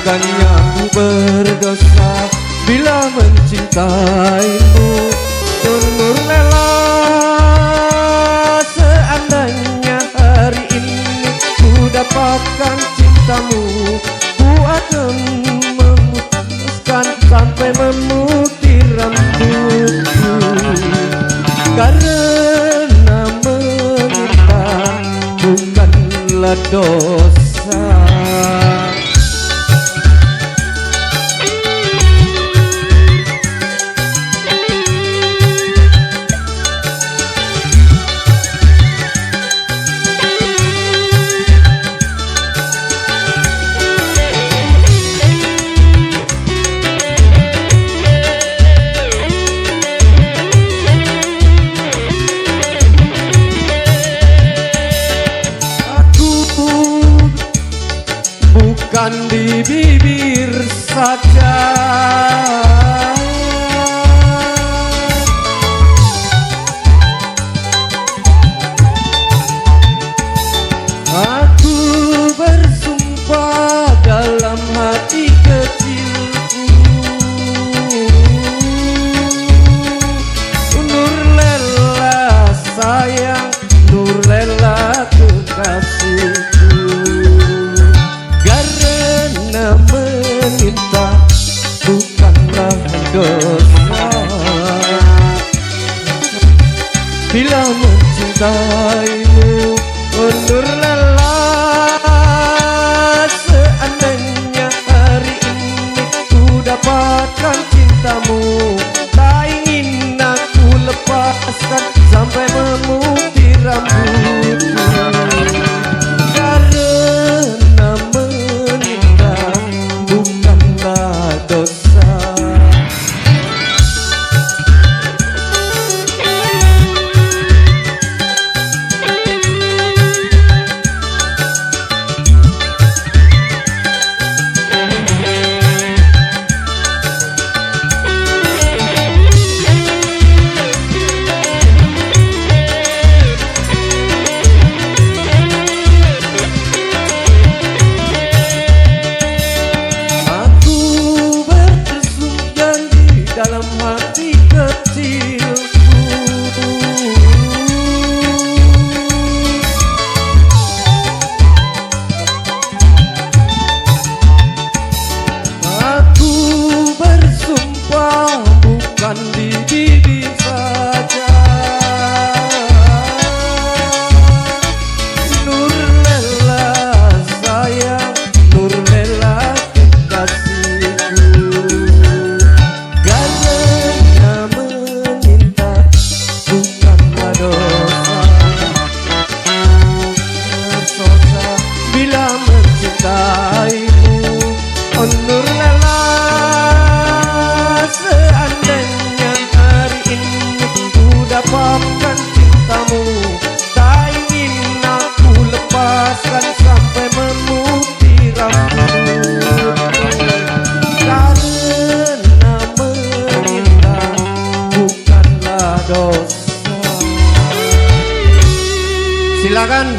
Bukannya aku berdosa bila mencintaimu, Nur Lela. Seandainya hari ini ku dapatkan cintamu, ku akan memutuskan sampai memutih rambutku. Karena meminta bukanlah dosa. Bukan di bibir saja, aku bersumpah dalam hati kecilku, Nur Lela sayang, Nur Lela kekasihku. Karena meminta bukanlah dosa bila mencintaimu, Nur Lela. Seandainya hari ini ku dapatkan cintamu, tak ingin aku lepaskan sampai memutih rambutku. Dalam hati kecilku, aku bersumpah bukan di bibir saja, Nur Lela sayang, Nur Lela kekasihku. Bila mencintaimu, Nur Lela. Seandainya hari ini ku dapatkan cintamu, tak ingin aku lepaskan sampai memutih rambutku. Karena meminta bukanlah dosa. Silakan